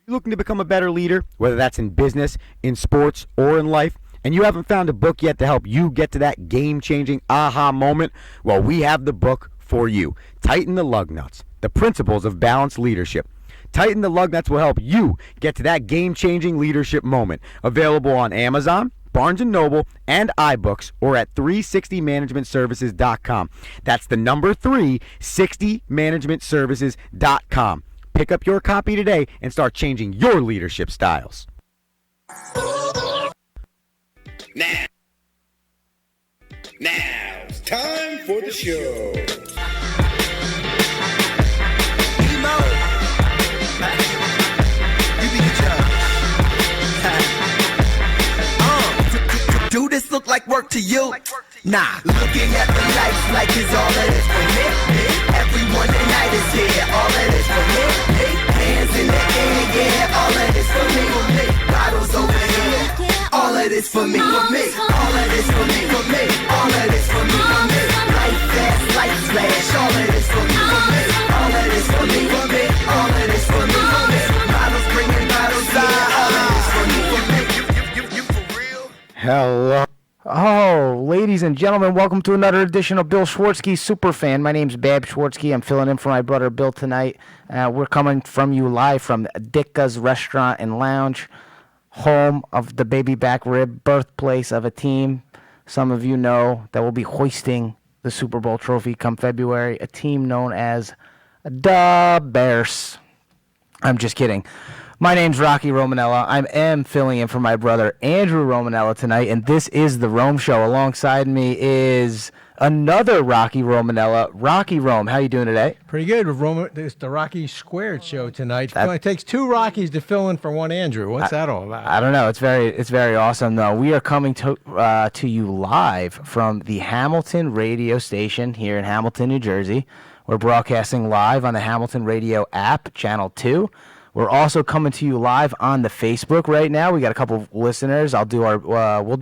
You're looking to become a better leader, whether that's in business, in sports, or in life, and you haven't found a book yet to help you get to that game-changing aha moment? Well, we have the book for you. Tighten the Lug Nuts, the principles of balanced leadership. Tighten the Lug Nuts will help you get to that game-changing leadership moment. Available on Amazon, Barnes & Noble, and iBooks, or at 360managementservices.com. That's the number 360managementservices.com. Pick up your copy today and start changing your leadership styles. Now, it's time for the show. Emo, you be the judge. Do this look like work to you? Nah, looking at the lights like it's all that is for me. Everyone tonight is here, all that is for me. Hands in the air, yeah, all that is for me. Bottles over here, all that is for me, for me. All that is for me, for me. All that is for me, for me. Light fast, light flash, all that is for me, for me. All that is for me, for me. All that is for me, for me. Bottles bringing bottles out, all that is for me, for me. You for real? Hello. Oh, ladies and gentlemen, welcome to another edition of Bill Schwartzky Superfan. My name's Bab Schwartzky. I'm filling in for my brother Bill tonight. We're coming from you live from Ditka's Restaurant and Lounge, home of the baby back rib, birthplace of a team some of you know that will be hoisting the Super Bowl trophy come February, a team known as the Bears. I'm just kidding. My name's Rocky Romanella. I am filling in for my brother Andrew Romanella tonight, and this is the Rome Show. Alongside me is another Rocky Romanella. Rocky Rome, how you doing today? Pretty good. It's the Rocky Squared show tonight. It takes two Rockies to fill in for one Andrew. What's that all about? I don't know. It's very awesome, though. We are coming to you live from the Hamilton radio station here in Hamilton, New Jersey. We're broadcasting live on the Hamilton Radio app, Channel 2. We're also coming to you live on the Facebook right now. We got a couple of listeners. We'll do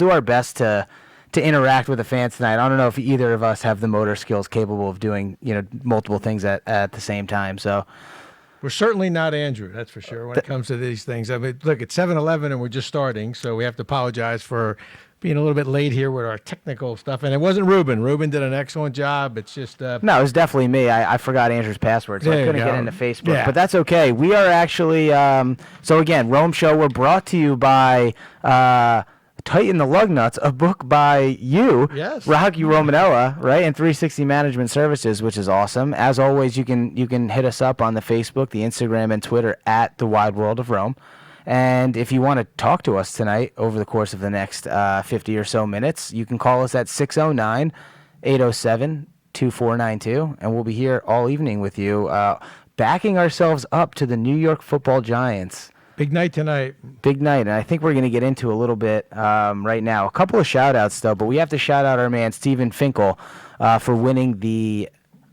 our best to interact with the fans tonight. I don't know if either of us have the motor skills capable of doing multiple things at the same time. So we're certainly not Andrew, that's for sure, when it comes to these things. I mean, look, it's 7-11 and we're just starting, so we have to apologize for being a little bit late here with our technical stuff. And it wasn't Ruben. Ruben did an excellent job. It's just... No, it was definitely me. I forgot Andrew's password, so I couldn't get into Facebook. Yeah. But that's okay. We are actually... so again, Rome Show, we're brought to you by... Tighten the Lug Nuts, a book by you, yes, Rocky Romanella, right, and 360 Management Services, which is awesome. As always, you can hit us up on the Facebook, the Instagram, and Twitter at The Wide World of Rome. And if you want to talk to us tonight over the course of the next 50 or so minutes, you can call us at 609-807-2492, and we'll be here all evening with you, backing ourselves up to the New York Football Giants. Big night tonight. Big night, and I think we're going to get into a little bit right now. A couple of shout-outs, though, but we have to shout out our man Stephen Finkel for winning the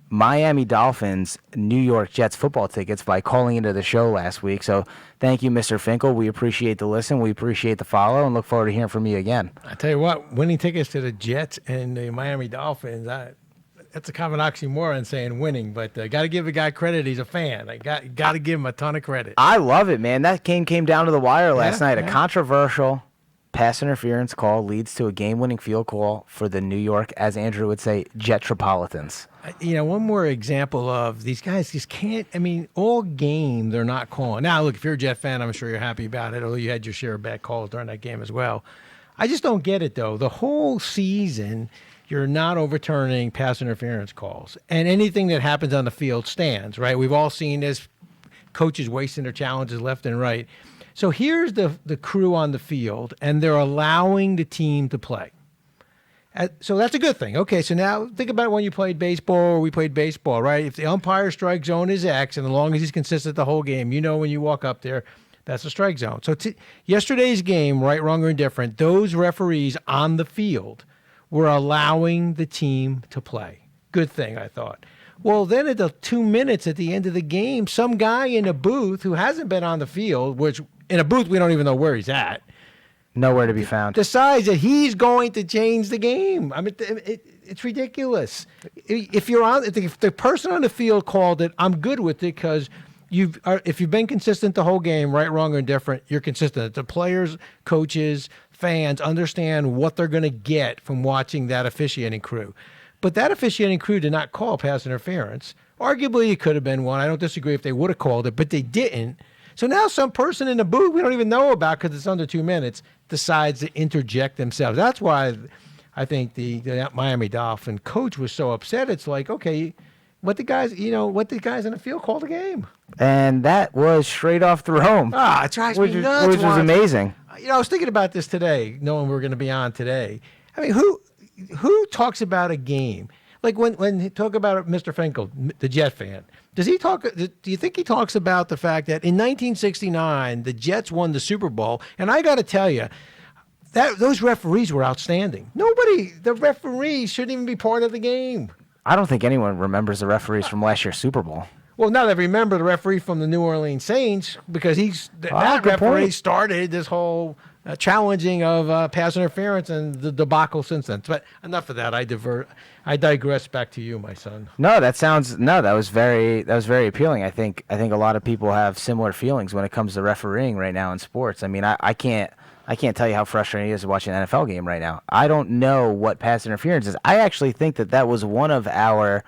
Miami Dolphins New York Jets football tickets by calling into the show last week. So thank you, Mr. Finkel. We appreciate the listen. We appreciate the follow, and look forward to hearing from you again. I tell you what, winning tickets to the Jets and the Miami Dolphins, that's a common oxymoron saying winning, but got to give the guy credit. He's a fan. I got to give him a ton of credit. I love it, man. That game came down to the wire last night. Yeah. A controversial pass interference call leads to a game-winning field goal for the New York, as Andrew would say, Jetropolitans. One more example of these guys just can't, all game they're not calling. Now, look, if you're a Jet fan, I'm sure you're happy about it, although you had your share of bad calls during that game as well. I just don't get it, though. The whole season, you're not overturning pass interference calls. And anything that happens on the field stands, right? We've all seen this, coaches wasting their challenges left and right. So here's the crew on the field, and they're allowing the team to play. So that's a good thing. Okay, so now think about when you played baseball or we played baseball, right? If the umpire strike zone is X, and as long as he's consistent the whole game, when you walk up there, that's a strike zone. So yesterday's game, right, wrong, or indifferent, those referees on the field were allowing the team to play. Good thing, I thought. Well, then at the 2 minutes at the end of the game, some guy in a booth who hasn't been on the field, which in a booth we don't even know where he's at, Nowhere to be found. decides that he's going to change the game. It's ridiculous. If the person on the field called it, I'm good with it because if you've been consistent the whole game, right, wrong, or indifferent, you're consistent. The players, coaches, fans understand what they're going to get from watching that officiating crew. But that officiating crew did not call pass interference. Arguably, it could have been one. I don't disagree if they would have called it, but they didn't. So now some person in the booth we don't even know about because it's under 2 minutes decides to interject themselves. That's why I think the Miami Dolphin coach was so upset. It's like, okay, what the guys in the field called the game. And that was straight off the Rome. It drives me nuts. Which was amazing. I was thinking about this today, knowing we were going to be on today. I mean, who talks about a game? Like when he talk about Mr. Finkel, the Jet fan, do you think he talks about the fact that in 1969 the Jets won the Super Bowl? And I got to tell you, those referees were outstanding. The referees shouldn't even be part of the game. I don't think anyone remembers the referees from last year's Super Bowl. Well, now they remember the referee from the New Orleans Saints because that referee started this whole challenging of pass interference and the debacle since then. But enough of that. I digress. Back to you, my son. No, that was very appealing. I think a lot of people have similar feelings when it comes to refereeing right now in sports. I mean, I can't tell you how frustrating it is to watch an NFL game right now. I don't know what pass interference is. I actually think that was one of our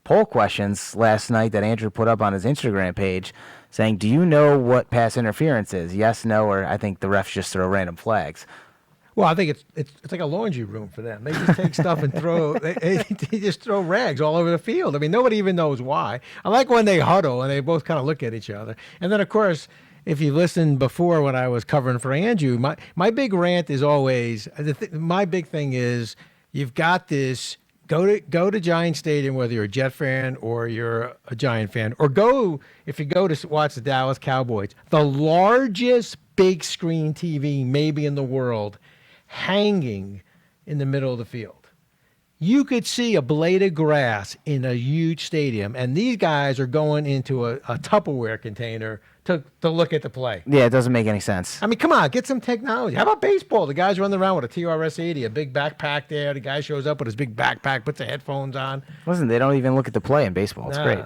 poll questions last night that Andrew put up on his Instagram page saying, do you know what pass interference is? Yes, no, or I think the refs just throw random flags. Well, I think it's like a laundry room for them. They just take stuff and they just throw rags all over the field. I mean, nobody even knows why. I like when they huddle and they both kind of look at each other. And then, of course, if you listened before when I was covering for Andrew, my big rant is always, my big thing is you've got this, go to Giant Stadium, whether you're a Jet fan or you're a Giant fan, or if you go to watch the Dallas Cowboys, the largest big screen TV maybe in the world, hanging in the middle of the field. You could see a blade of grass in a huge stadium, and these guys are going into a Tupperware container to look at the play. Yeah, it doesn't make any sense. I mean, come on, get some technology. How about baseball? The guys running around with a TRS-80, a big backpack there. The guy shows up with his big backpack, puts the headphones on. Listen, they don't even look at the play in baseball. It's great.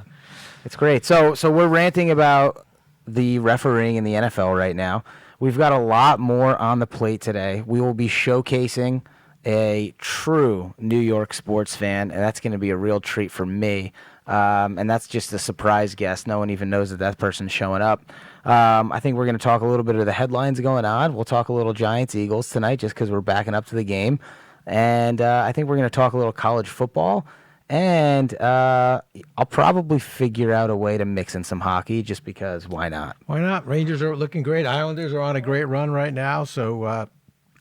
It's great. So we're ranting about the refereeing in the NFL right now. We've got a lot more on the plate today. We will be showcasing a true New York sports fan, and that's going to be a real treat for me. And that's just a surprise guest. No one even knows that person's showing up. I think we're going to talk a little bit of the headlines going on. We'll talk a little Giants-Eagles tonight just because we're backing up to the game. And I think we're going to talk a little college football. And I'll probably figure out a way to mix in some hockey just because why not? Why not? Rangers are looking great. Islanders are on a great run right now. So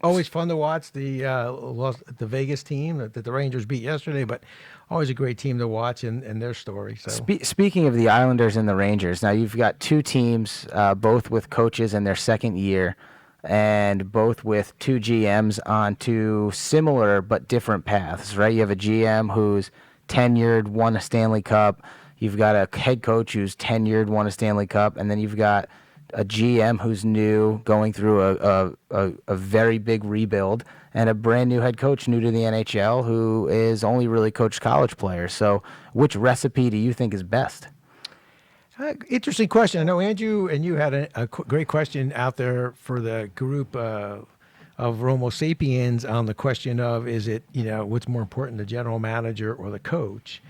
always fun to watch the Vegas team that the Rangers beat yesterday, but always a great team to watch and their story. So Speaking of the Islanders and the Rangers, now you've got two teams, both with coaches in their second year, and both with two GMs on two similar but different paths, right? You have a GM who's tenured, won a Stanley Cup. You've got a head coach who's tenured, won a Stanley Cup, and then you've got a GM who's new, going through a very big rebuild, and a brand new head coach new to the NHL who is only really coached college players. So which recipe do you think is best? Interesting question. I know, Andrew, and you had a great question out there for the group of Homo sapiens on the question of, is it, what's more important, the general manager or the coach?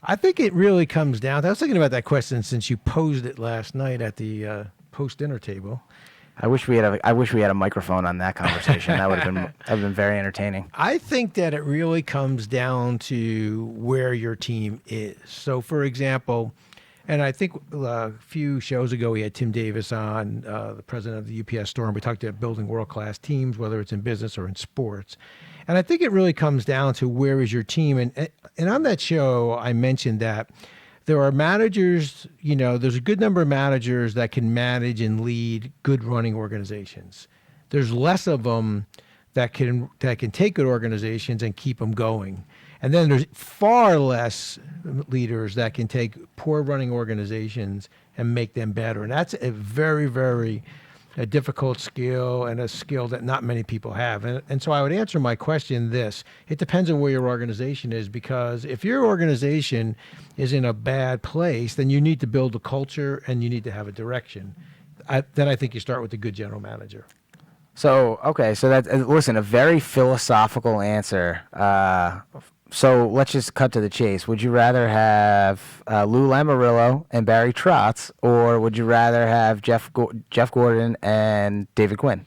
I think it really comes down to, I was thinking about that question since you posed it last night at the post-dinner table. I wish we had a microphone on that conversation. That would have been very entertaining. I think that it really comes down to where your team is. So, for example, and I think a few shows ago we had Tim Davis on, the president of the UPS store, and we talked about building world-class teams, whether it's in business or in sports. And I think it really comes down to where is your team. And on that show, I mentioned that there are managers, there's a good number of managers that can manage and lead good running organizations. There's less of them that can take good organizations and keep them going. And then there's far less leaders that can take poor running organizations and make them better. And that's a very, very a difficult skill and a skill that not many people have. And so I would answer my question this: it depends on where your organization is, because if your organization is in a bad place, then you need to build a culture and you need to have a direction. Then I think you start with a good general manager. So, okay, so that's, listen, a very philosophical answer. So let's just cut to the chase. Would you rather have Lou Lamoriello and Barry Trotz, or would you rather have Jeff Gordon and David Quinn?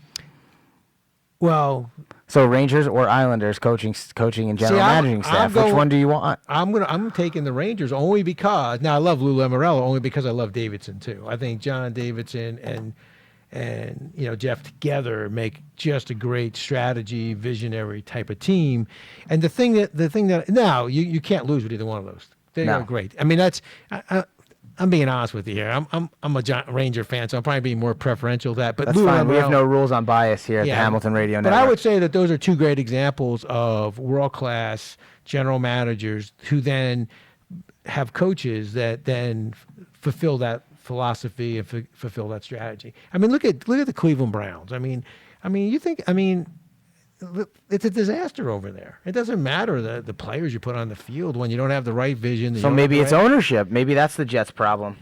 Well, so Rangers or Islanders coaching and general managing staff. Which one do you want? I'm taking the Rangers only because now I love Lou Lamoriello only because I love Davidson too. I think John Davidson and Jeff together make just a great strategy, visionary type of team. And the thing that now you can't lose with either one of those. They are great. I mean, that's I'm being honest with you here. I'm a Ranger fan, so I'm probably being more preferential to that. But that's Lou fine. Lamoriello, We have no rules on bias here at the Hamilton Radio But Network. I would say that those are two great examples of world-class general managers who then have coaches that then fulfill that philosophy and fulfill that strategy. I mean, look at the Cleveland Browns. I mean, it's a disaster over there. It doesn't matter the players you put on the field when you don't have the right vision. So maybe it's ownership. Maybe that's the Jets' problem.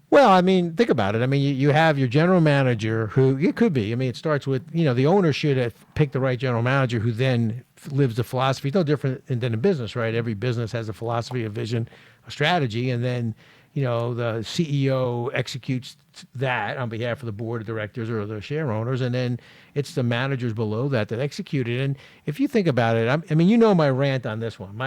Well, I mean, think about it. I mean, you have your general manager who it could be. I mean, it starts with the owner should have picked the right general manager who then lives the philosophy. It's no different than a business, right? Every business has a philosophy, a vision, a strategy, and then the CEO executes that on behalf of the board of directors or the share owners, and then it's the managers below that execute it. And if you think about it, I mean, my rant on this one.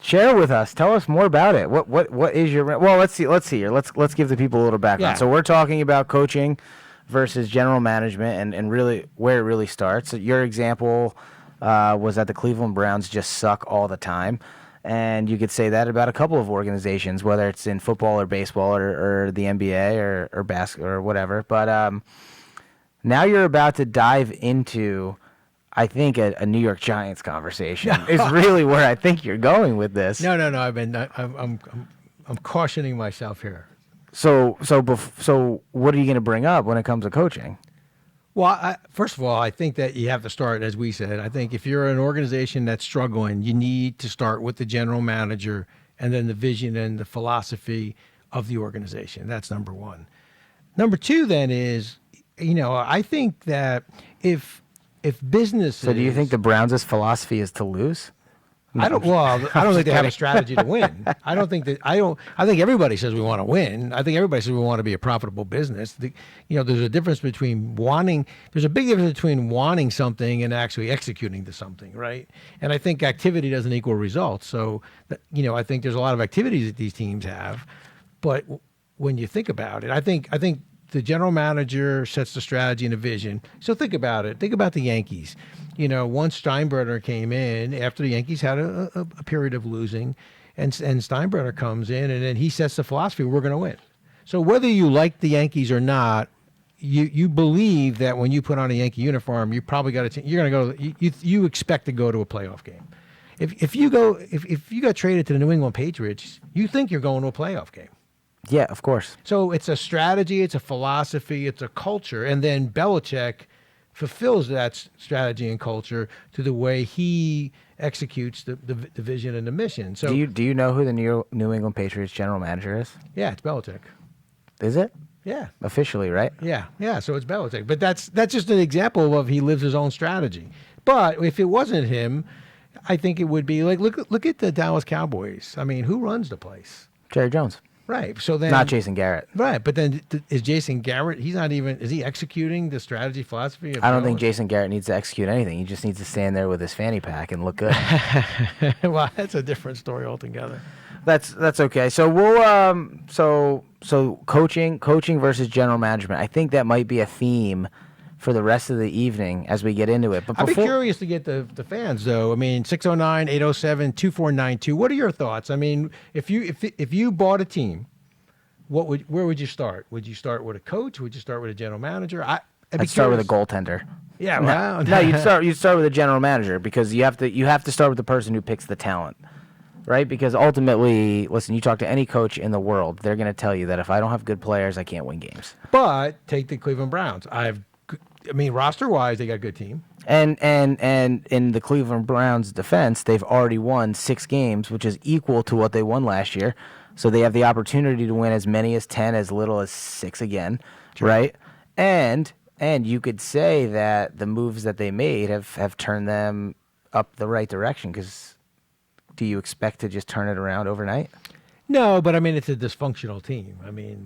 Share with us. Tell us more about it. What is your rant? Well, let's see here. Let's give the people a little background. Yeah. So we're talking about coaching versus general management, and really where it really starts. So your example was that the Cleveland Browns just suck all the time. And you could say that about a couple of organizations, whether it's in football or baseball or the NBA or basketball or whatever. But now you're about to dive into, I think, a New York Giants conversation. Is really where I think you're going with this. No. I'm cautioning myself here. So what are you going to bring up when it comes to coaching? Well, first of all, I think that you have to start, as we said. I think if you're an organization that's struggling, you need to start with the general manager and then the vision and the philosophy of the organization. That's number one. Number two, then, is, I think that if businesses. So do you think the Browns' philosophy is to lose? I don't think they have a strategy to win. I think everybody says we want to win. I think everybody says we want to be a profitable business. There's a difference between there's a big difference between wanting something and actually executing to something, right? And I think activity doesn't equal results. So, I think there's a lot of activities that these teams have, but when you think about it, I think the general manager sets the strategy and the vision. So think about it. Think about the Yankees. Once Steinbrenner came in, after the Yankees had a period of losing, and Steinbrenner comes in, and then he sets the philosophy, we're going to win. So whether you like the Yankees or not, you believe that when you put on a Yankee uniform, you probably got you're going to go. You expect to go to a playoff game. If you got traded to the New England Patriots, you think you're going to a playoff game. Yeah, of course. So it's a strategy, it's a philosophy, it's a culture, and then Belichick fulfills that strategy and culture to the way he executes the vision and the mission. So do you know who the New England Patriots general manager is? Yeah, it's Belichick. Is it? Yeah. Officially, right? Yeah. So it's Belichick. But that's just an example of he lives his own strategy. But if it wasn't him, I think it would be like look at the Dallas Cowboys. I mean, who runs the place? Jerry Jones. Right. So then Not Jason Garrett. Right. But then is Jason Garrett, is he executing the strategy philosophy? I don't think Jason Garrett needs to execute anything. He just needs to stand there with his fanny pack and look good. Well, that's a different story altogether. That's okay. So we'll so coaching versus general management. I think that might be a theme for the rest of the evening as we get into it. But I'd be curious to get the fans, though. I mean, 609-807-2492. What are your thoughts? I mean, if you bought a team, where would you start? Would you start with a coach? Would you start with a general manager? I'd start with a goaltender. Yeah, well, no, you'd start with a general manager because you have to start with the person who picks the talent. right? Because ultimately, listen, you talk to any coach in the world, they're going to tell you that if I don't have good players, I can't win games. But take the Cleveland Browns. I mean, roster-wise, they got a good team. And in the Cleveland Browns' defense, they've already won 6 games, which is equal to what they won last year. So they have the opportunity to win as many as 10, as little as 6 again, right? And you could say that the moves that they made have turned them up the right direction, because do you expect to just turn it around overnight? No, but I mean, it's a dysfunctional team. I mean,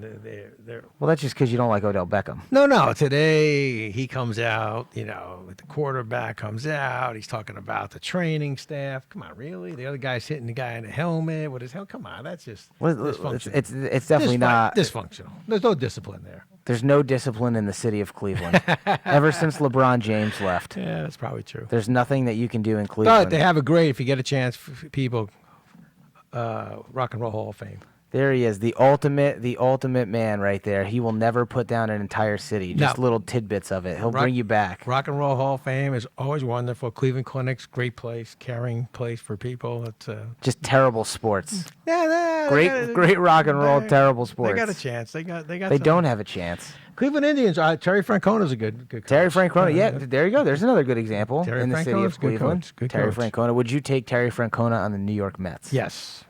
they're Well, that's just because you don't like Odell Beckham. No. Today he comes out, the quarterback comes out. He's talking about the training staff. Come on, really? The other guy's hitting the guy in the helmet with his helmet. Come on, that's just dysfunctional. It's definitely not dysfunctional. There's no discipline there. There's no discipline in the city of Cleveland. Ever since LeBron James left, Yeah, that's probably true. there's nothing that you can do in Cleveland. But they have a great, if you get a chance, people, Rock and Roll Hall of Fame. There he is, the ultimate man right there. He will never put down an entire city, just No. little tidbits of it. He'll bring you back. Rock and Roll Hall of Fame is always wonderful. Cleveland Clinic's great place, caring place for people. It's Just terrible sports. yeah, Great rock and roll, terrible sports. They got a chance. They got. They something. don't have a chance. Cleveland Indians. Terry Francona's a good coach. Terry Francona, yeah, there you go. There's another good example Terry in the city Francona's of a good Cleveland. coach. Good Terry coach. Francona. Would you take Terry Francona on the New York Mets? Yes,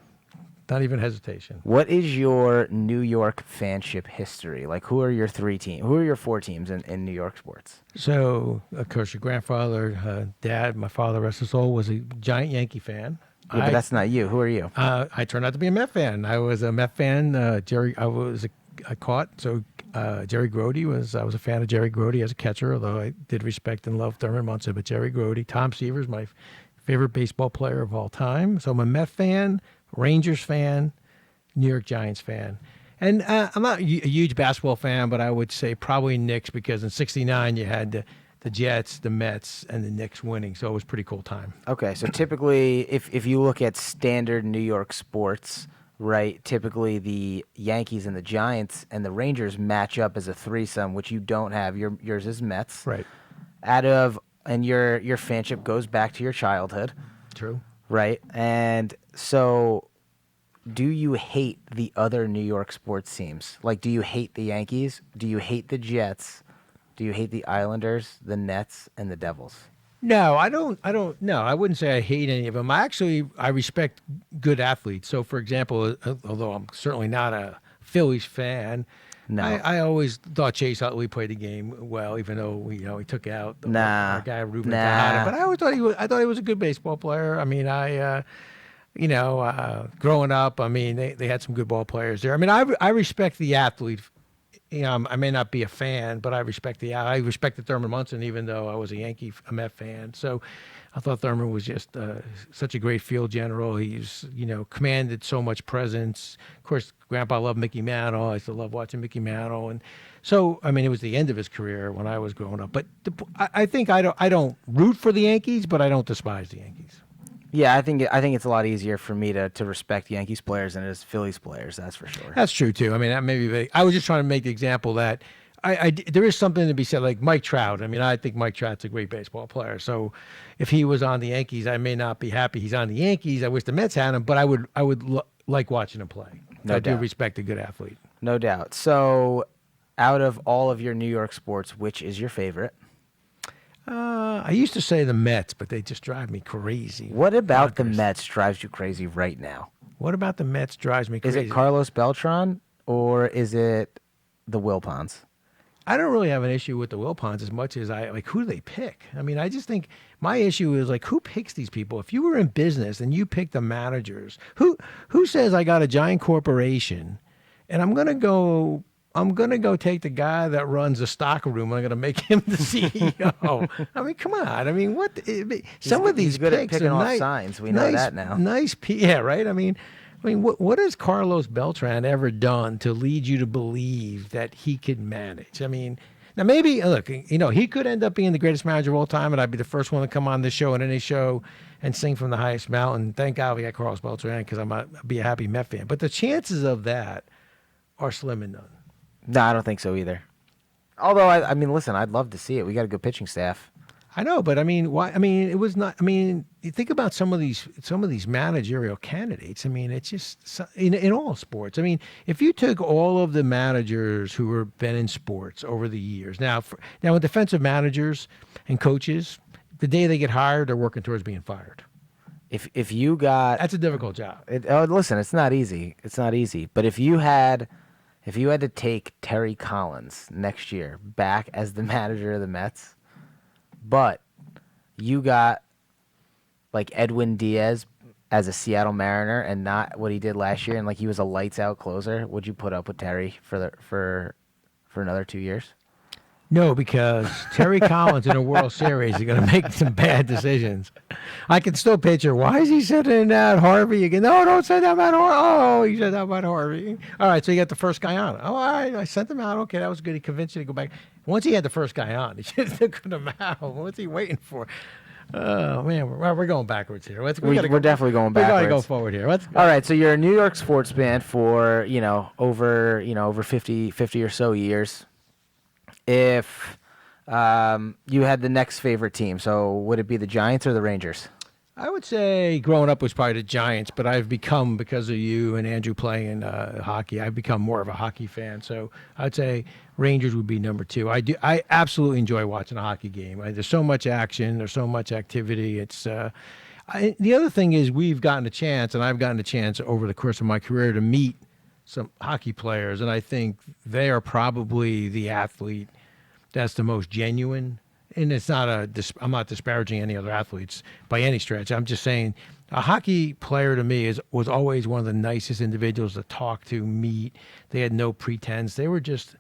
not even hesitation. What is your New York fanship history? Like, who are your 4 teams in New York sports? So, of course, your grandfather, dad, my father, rest his soul, was a giant Yankee fan. Yeah, but that's not you. Who are you? I turned out to be a Met fan. I was a Met fan. Jerry Grody I was a fan of Jerry Grody as a catcher, although I did respect and love Thurman Munson. But Jerry Grody, Tom Seaver's my favorite baseball player of all time. So I'm a Met fan, Rangers fan, New York Giants fan. And I'm not a huge basketball fan, but I would say probably Knicks, because in '69 you had the Jets, the Mets, and the Knicks winning. So it was a pretty cool time. Okay, so typically, if you look at standard New York sports, right, typically the Yankees and the Giants and the Rangers match up as a threesome, which you don't have. Yours is Mets. Right. And your fanship goes back to your childhood, True. right? And so, do you hate the other New York sports teams? Like, do you hate the Yankees? Do you hate the Jets? Do you hate the Islanders, the Nets, and the Devils? No, I don't. No, I wouldn't say I hate any of them. I respect good athletes. So, for example, although I'm certainly not a Phillies fan, No. I always thought Chase Utley played the game well, even though he took out our guy Ruben Tejada. But I always thought he was a good baseball player. I mean, growing up, I mean, they had some good ball players there. I mean, I respect the athlete. I may not be a fan, but I respected Thurman Munson, even though I was a Met fan. So I thought Thurman was just such a great field general. He's, commanded so much presence. Of course, Grandpa loved Mickey Mantle. I used to love watching Mickey Mantle. And so, I mean, it was the end of his career when I was growing up. But I think I don't root for the Yankees, but I don't despise the Yankees. Yeah, I think it's a lot easier for me to respect Yankees players than it is Phillies players. That's for sure. That's true too. I mean, that maybe I was just trying to make the example that there is something to be said, like Mike Trout. I mean, I think Mike Trout's a great baseball player. So if he was on the Yankees, I may not be happy he's on the Yankees. I wish the Mets had him, but I would like watching him play. No I do doubt. respect a good athlete. No doubt. So, out of all of your New York sports, which is your favorite? I used to say the Mets, but they just drive me crazy. What about the Bonkers. Mets drives you crazy right now? What about the Mets drives me Is crazy? it Carlos Beltran or is it the Wilpons? I don't really have an issue with the Wilpons as much as who do they pick? I mean, I just think my issue is who picks these people? If you were in business and you pick the managers, who says I got a giant corporation and I'm gonna go take the guy that runs the stock room and I'm gonna make him the CEO. I mean, come on. I mean, some of these he's good at picks picking are off nice, signs. We know that now. Yeah, right. I mean, what has Carlos Beltran ever done to lead you to believe that he could manage? I mean, now maybe look, he could end up being the greatest manager of all time, and I'd be the first one to come on this show and any show and sing from the highest mountain. Thank God we got Carlos Beltran because I'd be a happy Met fan. But the chances of that are slim and none. No, I don't think so either. Although, I mean, listen, I'd love to see it. We got a good pitching staff. I know, but I mean, why? I mean, it was not. I mean, you think about some of these managerial candidates. I mean, it's just in all sports. I mean, if you took all of the managers who have been in sports over the years, now with defensive managers and coaches, the day they get hired, they're working towards being fired. If you got That's a difficult job. listen, it's not easy. It's not easy. But if you had to take Terry Collins next year back as the manager of the Mets, but you got like Edwin Diaz as a Seattle Mariner and not what he did last year, and like he was a lights out closer, would you put up with Terry for another 2 years? No, because Terry Collins in a World Series is going to make some bad decisions. I can still picture, why is he sending out Harvey again? No, don't send that about Harvey. Oh, he said that about Harvey. All right, so you got the first guy on. Oh, all right, I sent him out. Okay, that was good. He convinced you to go back. Once he had the first guy on, he just took him out. What's he waiting for? Oh, man, we're going backwards here. We're definitely going backwards. We got to go forward here. Let's go. All right, so you're a New York sports fan for, over 50 or so years. If you had the next favorite team, so would it be the Giants or the Rangers? I would say growing up was probably the Giants, but I've become, because of you and Andrew playing hockey, I've become more of a hockey fan. So I'd say Rangers would be number 2. I absolutely enjoy watching a hockey game. There's so much action. There's so much activity. It's the other thing is we've gotten a chance, and I've gotten a chance over the course of my career to meet some hockey players, and I think they are probably the athlete that's the most genuine. And it's not I'm not disparaging any other athletes by any stretch. I'm just saying a hockey player to me was always one of the nicest individuals to talk to, meet. They had no pretense. They were just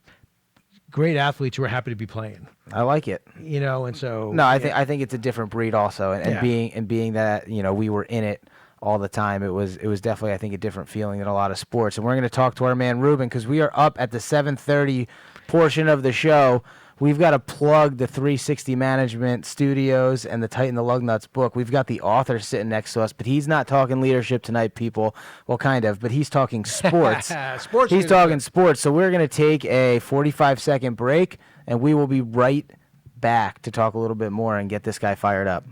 great athletes who were happy to be playing. I like it. And so no, I think it's a different breed also, and being that we were in it all the time, it was definitely, I think, a different feeling than a lot of sports. And we're going to talk to our man Ruben because we are up at the 7:30 portion of the show. We've got to plug the 360 Management Studios and the Tighten the Lug Nuts book. We've got the author sitting next to us, but he's not talking leadership tonight, people. Well, kind of, but he's talking sports. He's talking sports. So we're going to take a 45-second break, and we will be right back to talk a little bit more and get this guy fired up.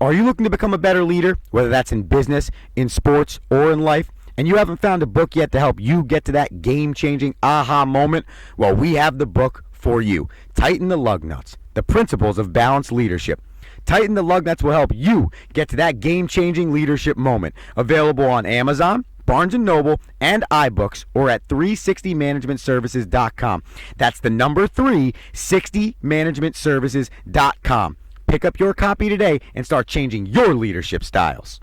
Are you looking to become a better leader, whether that's in business, in sports, or in life, and you haven't found a book yet to help you get to that game-changing aha moment? Well, we have the book for you. Tighten the Lug Nuts, The Principles of Balanced Leadership. Tighten the Lug Nuts will help you get to that game-changing leadership moment. Available on Amazon, Barnes & Noble, and iBooks, or at 360managementservices.com. That's the number 360managementservices.com. Pick up your copy today and start changing your leadership styles.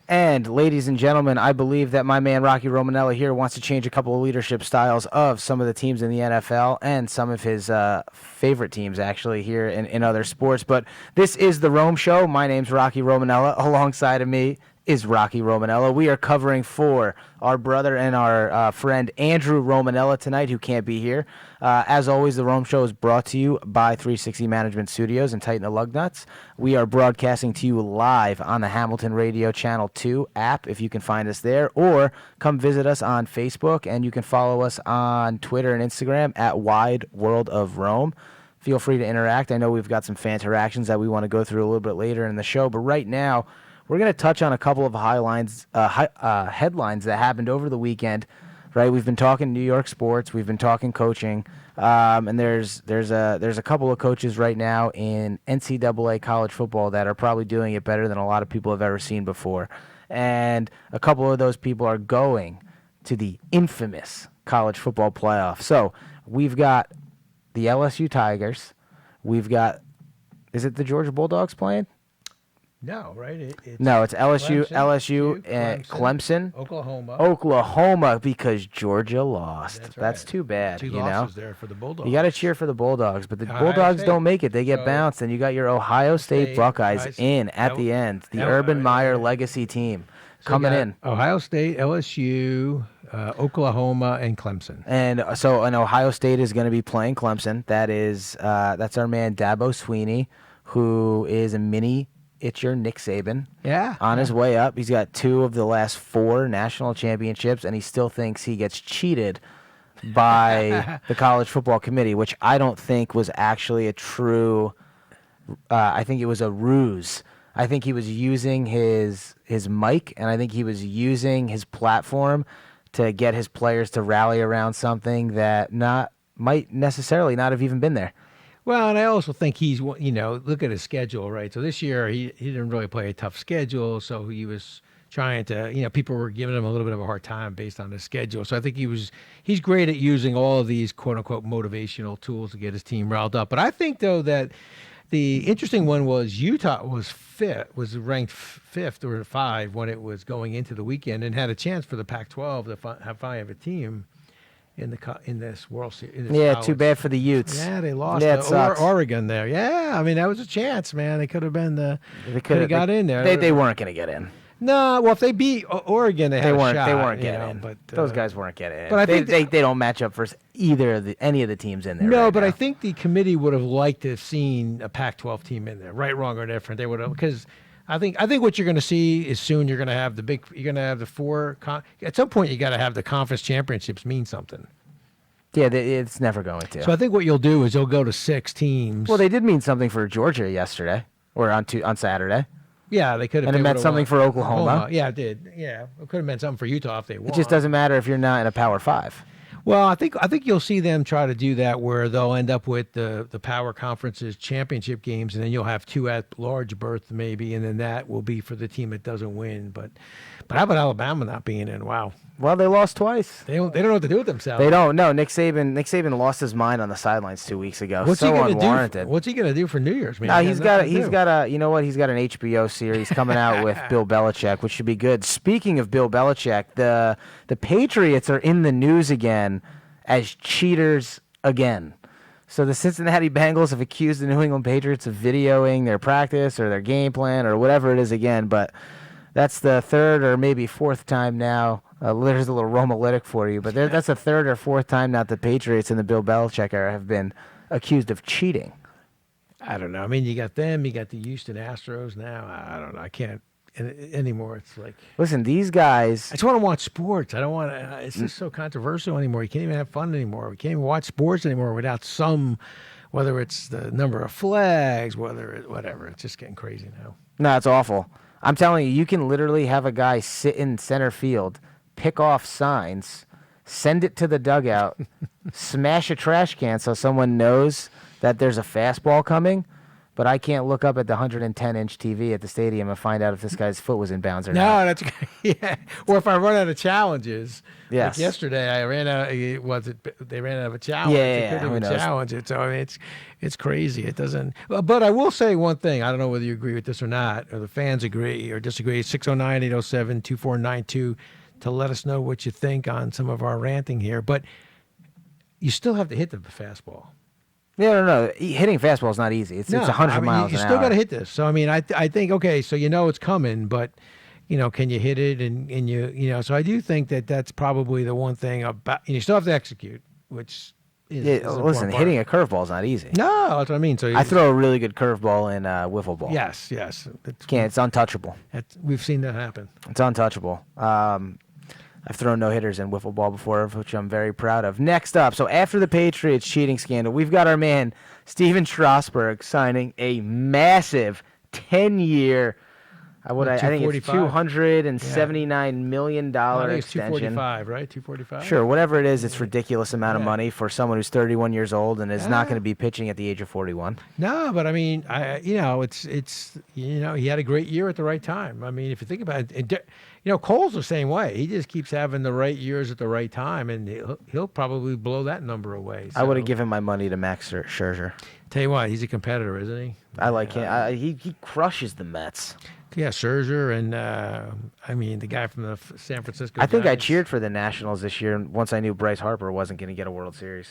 And ladies and gentlemen, I believe that my man Rocky Romanella here wants to change a couple of leadership styles of some of the teams in the NFL and some of his favorite teams actually here in other sports. But this is the Rome Show. My name's Rocky Romanella. Alongside of me is Rocky Romanella. We are covering for our brother and our friend Andrew Romanella tonight, who can't be here. As always, the Rome Show is brought to you by 360 Management Studios and Tighten the Lug Nuts. We are broadcasting to you live on the Hamilton Radio Channel 2 app, if you can find us there, or come visit us on Facebook, and you can follow us on Twitter and Instagram at Wide World of Rome. Feel free to interact. I know we've got some fan interactions that we want to go through a little bit later in the show, but right now, we're going to touch on a couple of headlines that happened over the weekend, right? We've been talking New York sports, we've been talking coaching, and there's a couple of coaches right now in NCAA college football that are probably doing it better than a lot of people have ever seen before. And a couple of those people are going to the infamous college football playoff. So we've got the LSU Tigers. We've got, is it the Georgia Bulldogs playing? No, right? No, it's LSU, Clemson, and Clemson, Oklahoma, because Georgia lost. That's That's right. too bad. Two you losses know, there for the Bulldogs. you got to cheer for the Bulldogs, but the Ohio Bulldogs State. don't make it. They get So, bounced, and you got your Ohio State Buckeyes Buckeyes. in at the end. The Urban Meyer legacy team So you coming got in. Ohio State, LSU, Oklahoma, and Clemson. And so an Ohio State is going to be playing Clemson. That's our man Dabo Sweeney, who is a mini It's your Nick Saban. Yeah. On his way up. He's got 2 of the last 4 national championships, and he still thinks he gets cheated by the college football committee, which I don't think was actually a true. I think it was a ruse. I think he was using his mic, and I think he was using his platform to get his players to rally around something that might necessarily not have even been there. Well, and I also think he's, look at his schedule, right? So this year he didn't really play a tough schedule, so he was trying to, people were giving him a little bit of a hard time based on his schedule. So I think he's great at using all of these quote unquote motivational tools to get his team riled up. But I think though that the interesting one was Utah was ranked fifth or 5 when it was going into the weekend and had a chance for the Pac-12 to finally have a team in this World Series. Yeah, too bad for the Utes. Yeah, they lost Yeah, it to sucks. Oregon there. Yeah, I mean that was a chance, man. They could have been They could have got in there. They weren't going to get in. No, well, if they beat Oregon, they had a shot. They weren't you getting know, in. But Those guys weren't getting in. but I think they don't match up for any of the teams in there. No, right but now. I think the committee would have liked to have seen a Pac-12 team in there, right, wrong, or different. They would have, because I think what you're going to see is soon you're going to have the 4. At some point, you got to have the conference championships mean something. Yeah, it's never going to. So I think what you'll do is you'll go to 6 teams. Well, they did mean something for Georgia yesterday, or on Saturday. Yeah, they could have. And it meant something for Oklahoma. Yeah, it did. Yeah, it could have meant something for Utah if they won. It just doesn't matter if you're not in a Power 5. Well, I think you'll see them try to do that where they'll end up with the power conferences championship games, and then you'll have 2 at-large berths maybe, and then that will be for the team that doesn't win. But how about Alabama not being in? Wow, Well, they lost twice. they don't know what to do with themselves. They don't. No, Nick Saban lost his mind on the sidelines 2 weeks ago. What's so he gonna unwarranted. do? What's he gonna do for New Year's, man? No, He he's has got nothing to do. you know what? He's got an HBO series coming out with Bill Belichick, which should be good. Speaking of Bill Belichick, the Patriots are in the news again as cheaters again. So the Cincinnati Bengals have accused the New England Patriots of videoing their practice or their game plan or whatever it is again, but that's the 3rd or maybe 4th time now. There's a little Romalytic for you, but that's the 3rd or 4th time now the Patriots in the Bill Belichick era have been accused of cheating. I don't know. I mean, you got them. You got the Houston Astros now. I don't know. I can't anymore. It's like Listen, these guys. I just want to watch sports. I don't want to. It's just so controversial anymore. You can't even have fun anymore. We can't even watch sports anymore without whether it's the number of flags, whatever. It's just getting crazy now. No, it's awful. I'm telling you, you can literally have a guy sit in center field, pick off signs, send it to the dugout, smash a trash can so someone knows that there's a fastball coming, but I can't look up at the 110-inch TV at the stadium and find out if this guy's foot was in bounds or not. No, that's yeah. Or if I run out of challenges, Yes. like yesterday I ran out. They ran out of a challenge? Yeah, They yeah, couldn't who even knows? challenge it. So I mean, it's crazy. It doesn't. But I will say one thing. I don't know whether you agree with this or not, or the fans agree or disagree. 609-807-2492 to let us know what you think on some of our ranting here. But you still have to hit the fastball. Yeah, no. Hitting fastball is not easy. It's 100 miles You an still hour. got to hit this. So I mean, I think okay. So it's coming, but can you hit it? And so I do think that that's probably the one thing about. And you still have to execute, which is Yeah, an important listen, part. hitting a curveball is not easy. No, that's what I mean. So I throw a really good curveball in wiffle ball. Yes. It's untouchable. We've seen that happen. It's untouchable. I've thrown no-hitters in wiffle ball before, which I'm very proud of. Next up, so after the Patriots cheating scandal, we've got our man Steven Strasburg signing a massive 10-year, I think it's $279 million I think it's extension. 245, right? 245. Sure, whatever it is, it's a ridiculous amount of Yeah. money for someone who's 31 years old and is not Yeah. going to be pitching at the age of 41. No, but I mean, it's he had a great year at the right time. I mean, if you think about it, Cole's the same way. He just keeps having the right years at the right time, and he'll probably blow that number away. I would have So, given my money to Max Scherzer. Tell you what, he's a competitor, isn't he? I like him. He crushes the Mets. Yeah, Scherzer and the guy from the San Francisco. I think I Giants. cheered for the Nationals this year once I knew Bryce Harper wasn't going to get a World Series.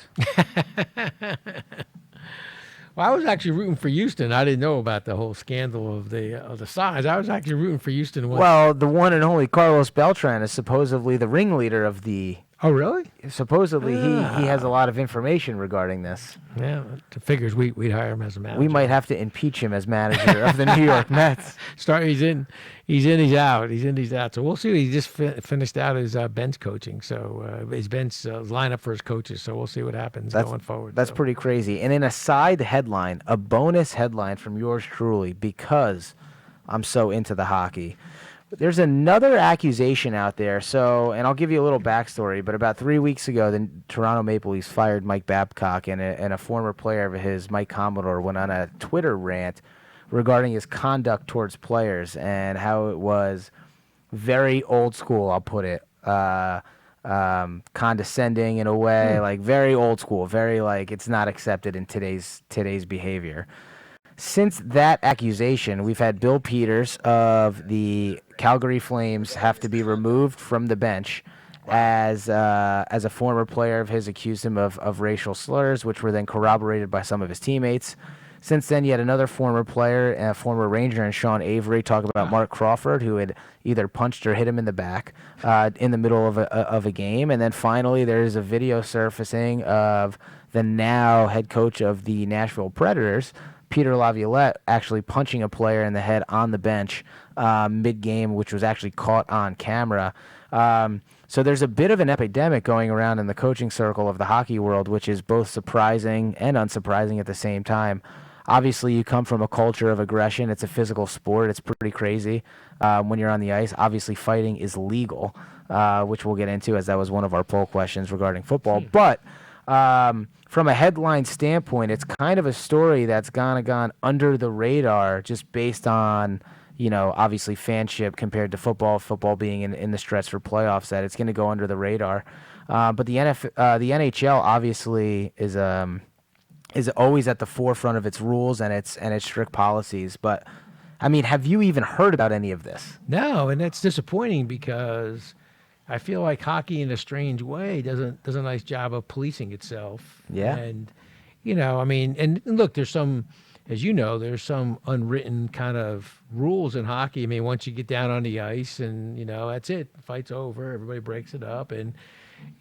Well, I was actually rooting for Houston. I didn't know about the whole scandal of the signs. I was actually rooting for Houston. Well, the one and only Carlos Beltran is supposedly the ringleader of the Oh, really? Supposedly, he has a lot of information regarding this. Yeah, it figures we'd hire him as a manager. We might have to impeach him as manager of the New York Mets. He's in, he's out. He's in, he's out. So we'll see. He just finished out his bench coaching. So his bench lineup for his coaches. So we'll see what happens going forward. That's pretty crazy. And in a side headline, a bonus headline from yours truly, because I'm so into the hockey. There's another accusation out there. So, and I'll give you a little backstory, but about 3 weeks ago, the Toronto Maple Leafs fired Mike Babcock, and a former player of his, Mike Commodore, went on a Twitter rant regarding his conduct towards players and how it was very old school, I'll put it, condescending in a way, like very old school, very like it's not accepted in today's behavior. Since that accusation, we've had Bill Peters of the Calgary Flames have to be removed from the bench as a former player of his accused him of racial slurs, which were then corroborated by some of his teammates. Since then, yet another former player, a former Ranger, and Sean Avery talk about Mark Crawford, who had either punched or hit him in the back in the middle of a game. And then finally, there's a video surfacing of the now head coach of the Nashville Predators, Peter Laviolette, actually punching a player in the head on the bench mid-game, which was actually caught on camera. So there's a bit of an epidemic going around in the coaching circle of the hockey world, which is both surprising and unsurprising at the same time. Obviously, you come from a culture of aggression. It's a physical sport. It's pretty crazy when you're on the ice. Obviously, fighting is legal, which we'll get into, as that was one of our poll questions regarding football. But from a headline standpoint, it's kind of a story that's gone under the radar just based on, obviously fanship compared to football being in the stretch for playoffs, that it's going to go under the radar. But the NHL obviously is always at the forefront of its rules and its strict policies. But, I mean, have you even heard about any of this? No, and that's disappointing because I feel like hockey, in a strange way, does a nice job of policing itself. Yeah. And, and look, there's some, as you know, there's some unwritten kind of rules in hockey. I mean, once you get down on the ice and, that's it. The fight's over. Everybody breaks it up. And,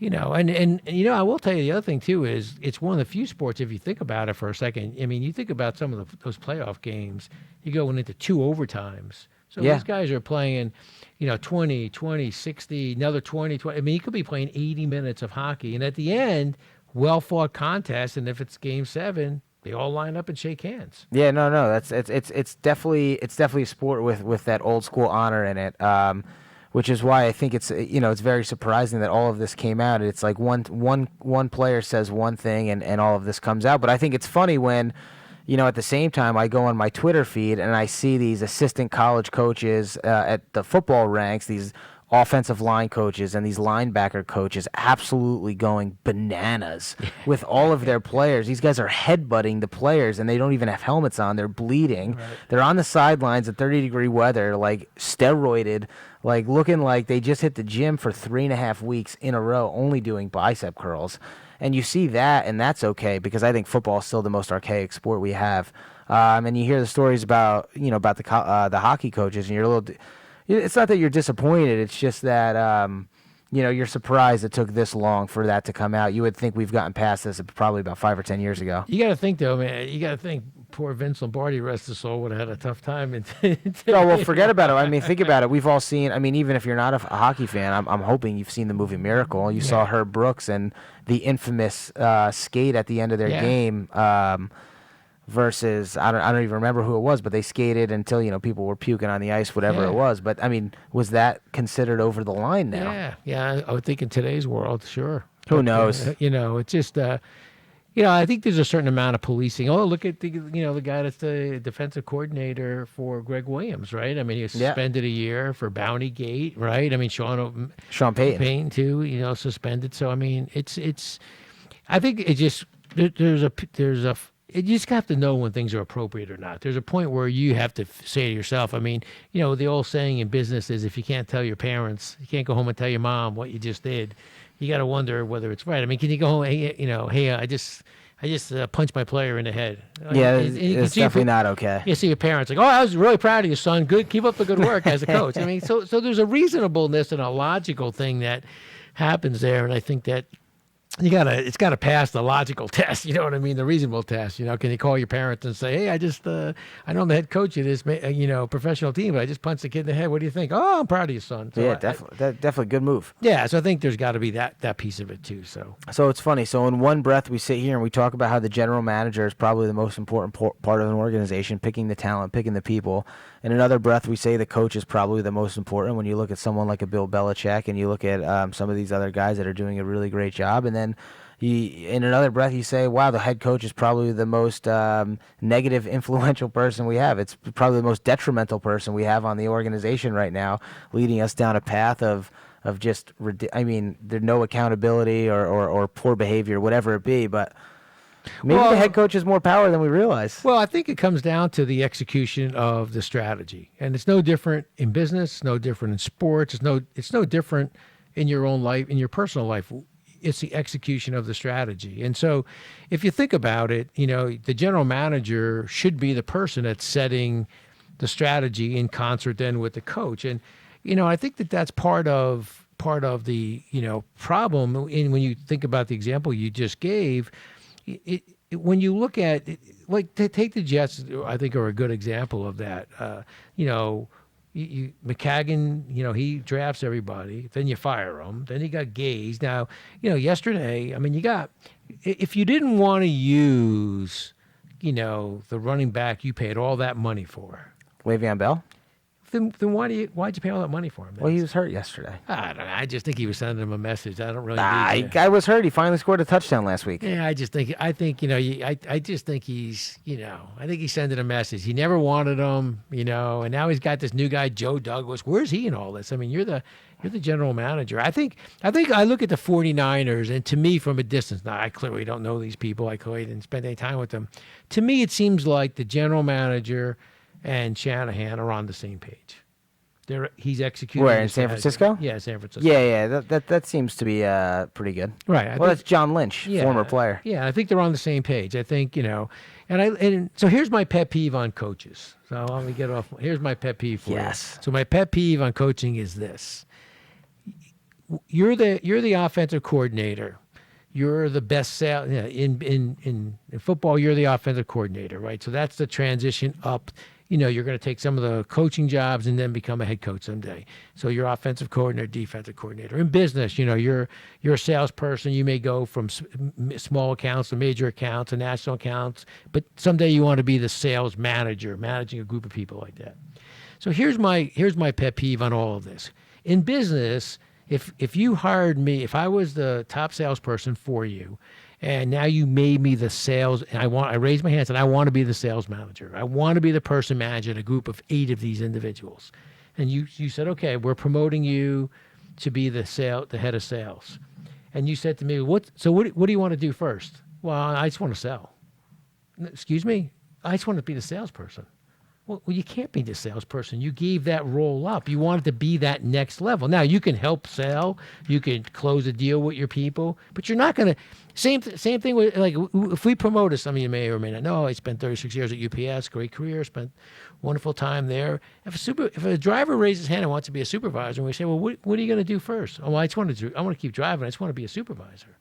I will tell you the other thing, too, is it's one of the few sports, if you think about it for a second. I mean, you think about some of those playoff games, you go into 2 overtimes. So these guys are playing, 20, 60, another 20. I mean, you could be playing 80 minutes of hockey. And at the end, well-fought contest. And if it's Game 7, they all line up and shake hands. Yeah, no. It's definitely a sport with that old school honor in it. Which is why I think it's very surprising that all of this came out. It's like one player says one thing and all of this comes out. But I think it's funny when, at the same time, I go on my Twitter feed and I see these assistant college coaches at the football ranks, these offensive line coaches and these linebacker coaches absolutely going bananas with all of their players. These guys are headbutting the players and they don't even have helmets on. They're bleeding. Right. They're on the sidelines at 30-degree weather, like steroided, like looking like they just hit the gym for 3.5 weeks in a row, only doing bicep curls. And you see that, and that's okay because I think football is still the most archaic sport we have. And you hear the stories about the hockey coaches, and you're a little. It's not that you're disappointed. It's just that you're surprised it took this long for that to come out. You would think we've gotten past this probably about 5 or 10 years ago. You got to think, though, man. You got to think poor Vince Lombardi, rest his soul, would have had a tough time. No, well, forget about it. I mean, think about it. We've all seen. I mean, even if you're not a hockey fan, I'm hoping you've seen the movie Miracle. You saw Herb Brooks and the infamous skate at the end of their game. Versus, I don't even remember who it was, but they skated until people were puking on the ice, whatever it was. But I mean, was that considered over the line now? Yeah. I would think in today's world, sure. Who knows? It's just, I think there's a certain amount of policing. Oh, look at the guy that's the defensive coordinator for Greg Williams, right? I mean, he was suspended a year for Bounty Gate, right? I mean, Sean Payton too, suspended. So I mean, it's. I think it just you just have to know when things are appropriate or not. There's a point where you have to say to yourself, I mean, the old saying in business is if you can't tell your parents, you can't go home and tell your mom what you just did, you got to wonder whether it's right. I mean, can you go home, hey, I just punched my player in the head. Yeah, it's definitely not okay. You see your parents like, oh, I was really proud of you, son. Good, keep up the good work as a coach. I mean, so there's a reasonableness and a logical thing that happens there. And I think that it's gotta pass the logical test. You know what I mean? The reasonable test. Can you call your parents and say, "Hey, I know I'm the head coach of this, professional team, but I just punched the kid in the head. What do you think?" "Oh, I'm proud of you, son." So Yeah, definitely. Definitely good move. Yeah, so I think there's got to be that piece of it too. So it's funny. So in one breath, we sit here and we talk about how the general manager is probably the most important part of an organization, picking the talent, picking the people. In another breath, we say the coach is probably the most important when you look at someone like a Bill Belichick and you look at some of these other guys that are doing a really great job. And then in another breath, you say, wow, the head coach is probably the most negative, influential person we have. It's probably the most detrimental person we have on the organization right now, leading us down a path of just, there's no accountability or poor behavior, whatever it be, but maybe the head coach has more power than we realize. Well, I think it comes down to the execution of the strategy, and it's no different in business. It's no different in sports. It's no different in your own life, in your personal life. It's the execution of the strategy. And so if you think about it, the general manager should be the person that's setting the strategy in concert then with the coach. And, I think that's part of the, problem when you think about the example you just gave. When you look at it, like take the Jets, I think are a good example of that. McCagan, he drafts everybody, then you fire him, then you got Gaze. Now, yesterday, if you didn't want to use, the running back you paid all that money for, Le'Veon Bell? then why'd you pay all that money for him? Well, he was hurt yesterday. I don't know. I just think he was sending him a message. I don't really. Guy was hurt. He finally scored a touchdown last week. Yeah, I just think I think he's I think he's sending a message. He never wanted him, and now he's got this new guy, Joe Douglas. Where's he in all this? You're the general manager. I think I look at the 49ers, and to me, from a distance, now I clearly don't know these people. I clearly didn't spend any time with them. To me, it seems like the general manager and Shanahan are on the same page. He's executing. Where, in San Francisco? Yeah, San Francisco. Yeah. That seems to be pretty good. Right. That's John Lynch, former player. Yeah, I think they're on the same page. I think and so here's my pet peeve on coaches. So let me get off. Here's my pet peeve for you. So my pet peeve on coaching is this: you're the offensive coordinator. You're the best sales in football. You're the offensive coordinator, right? So that's the transition up. You're going to take some of the coaching jobs and then become a head coach someday. So you're offensive coordinator, defensive coordinator. In business, you're a salesperson. You may go from small accounts to major accounts to national accounts, but someday you want to be the sales manager, managing a group of people like that. So here's my pet peeve on all of this. In business, if you hired me, if I was the top salesperson for you, and now you made me the sales, and I raised my hand and said, I want to be the sales manager. I want to be the person managing a group of 8 of these individuals. And you said, okay, we're promoting you to be the head of sales. And you said to me, what do you want to do first? Well, I just want to sell. Excuse me? I just want to be the salesperson. Well, you can't be the salesperson. You gave that role up. You wanted to be that next level. Now, you can help sell. You can close a deal with your people. But you're not going to... Same thing with, like, if we promote us, some of you may or may not know, I spent 36 years at UPS, great career, spent wonderful time there. If a driver raises his hand and wants to be a supervisor, and we say, well, what are you going to do first? Oh, well, I want to keep driving. I just want to be a supervisor.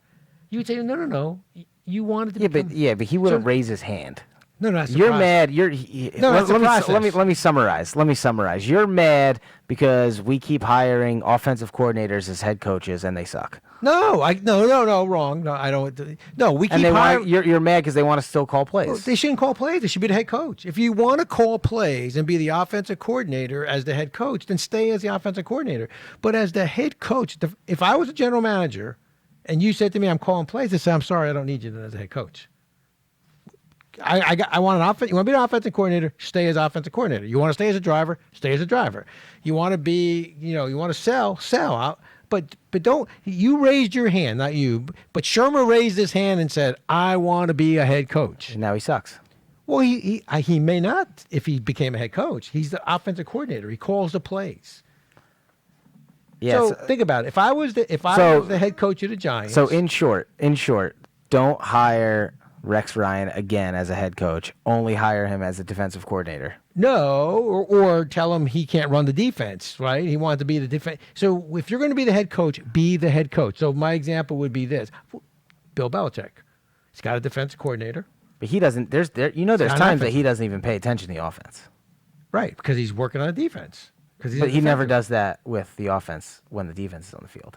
You would say, no. You wanted to become... But he wouldn't raise his hand. No, that's you're mad. Let me summarize. You're mad because we keep hiring offensive coordinators as head coaches and they suck. No, wrong. No, I don't. No, we keep hiring. You're mad because they want to still call plays. Well, they shouldn't call plays. They should be the head coach. If you want to call plays and be the offensive coordinator as the head coach, then stay as the offensive coordinator. But as the head coach, if I was a general manager and you said to me, I'm calling plays, I'd say, I'm sorry, I don't need you then as a head coach. I want an offense. You want to be an offensive coordinator? Stay as offensive coordinator. You want to stay as a driver? Stay as a driver. You want to be, you want to sell out. But don't. You raised your hand, not you. But Shermer raised his hand and said, "I want to be a head coach." And now he sucks. Well, he may not if he became a head coach. He's the offensive coordinator. He calls the plays. Yeah. So think about it. If I was the head coach of the Giants. So in short, don't hire Rex Ryan again as a head coach, only hire him as a defensive coordinator. No, or tell him he can't run the defense, right? He wanted to be the defense. So if you're going to be the head coach, be the head coach. So my example would be this. Bill Belichick. He's got a defensive coordinator. But he doesn't. There's not times that offense. he doesn't even pay attention to the offense. Right, because he's working on a defense. But But he never does that with the offense when the defense is on the field.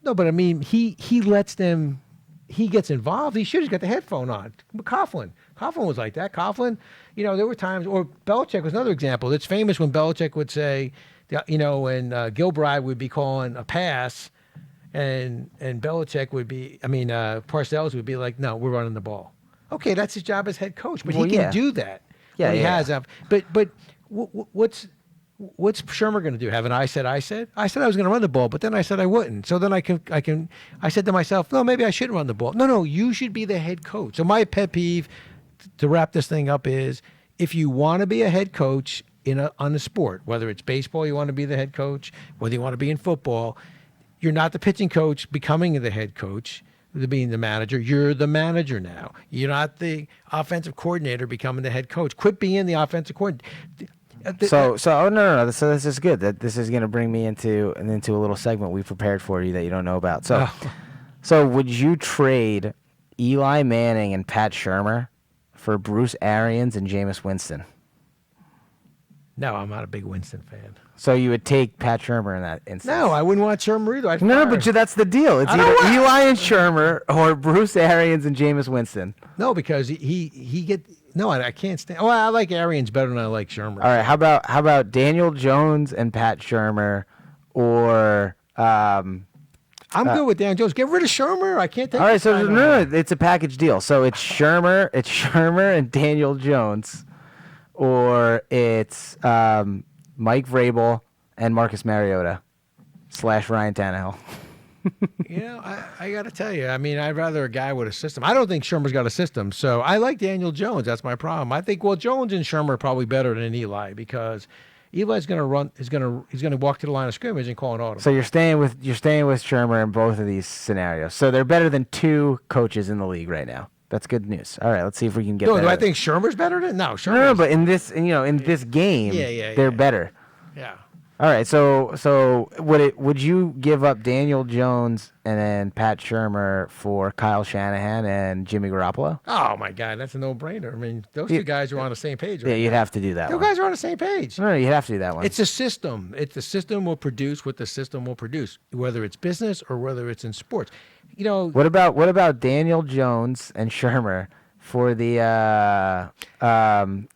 No, but I mean, he lets them. He gets involved. He should have got the headphone on. Coughlin was like that. Coughlin, there were times, or Belichick was another example. It's famous when Belichick would say, when Gilbride would be calling a pass, and Belichick would be, Parcells would be like, no, we're running the ball. Okay, that's his job as head coach, but Well, he can yeah. do that. Yeah, when he yeah. has. But what's Shermer going to do? Have an I said? I said I was going to run the ball, but then I said I wouldn't. So then I said to myself, no, maybe I shouldn't run the ball. No, you should be the head coach. So my pet peeve, to wrap this thing up, is if you want to be a head coach on a sport, whether it's baseball, you want to be the head coach, whether you want to be in football, you're not the pitching coach becoming the head coach, being the manager. You're the manager now. You're not the offensive coordinator becoming the head coach. Quit being the offensive coordinator. So no. So this is good. That this is going to bring me into a little segment we prepared for you that you don't know about. So, so would you trade Eli Manning and Pat Shurmur for Bruce Arians and Jameis Winston? No, I'm not a big Winston fan. So you would take Pat Shurmur in that instance? No, I wouldn't want Shermer either. No, but that's the deal. It's I don't either want- Eli and Shurmur or Bruce Arians and Jameis Winston. No, because I can't stand. Well, I like Arians better than I like Shermer. All right, how about Daniel Jones and Pat Shurmur, or I'm good with Dan Jones. Get rid of Shermer. I can't take. all right? this So guy no no, more. it's a package deal. So it's Shurmur and Daniel Jones, or it's Mike Vrabel and Marcus Mariota / Ryan Tannehill. I got to tell you. I'd rather a guy with a system. I don't think Shermer's got a system. So I like Daniel Jones. That's my problem. I think Jones and Shermer are probably better than Eli, because Eli's going to run. He's going to walk to the line of scrimmage and call an audible. So you're staying with Shurmur in both of these scenarios. So they're better than two coaches in the league right now. That's good news. All right, let's see if we can get. do better. I think Shermer's better than? No, Shermer. No, but in this game, they're better. Yeah. All right, so would you give up Daniel Jones and then Pat Shurmur for Kyle Shanahan and Jimmy Garoppolo? Oh my God, that's a no-brainer. Those two guys are on the same page. Yeah, Right you'd now. have to do that Those one. guys are on the same page. No, you'd have to do that one. It's a system. The system will produce what the system will produce, whether it's business or whether it's in sports. What about Daniel Jones and Shurmur for the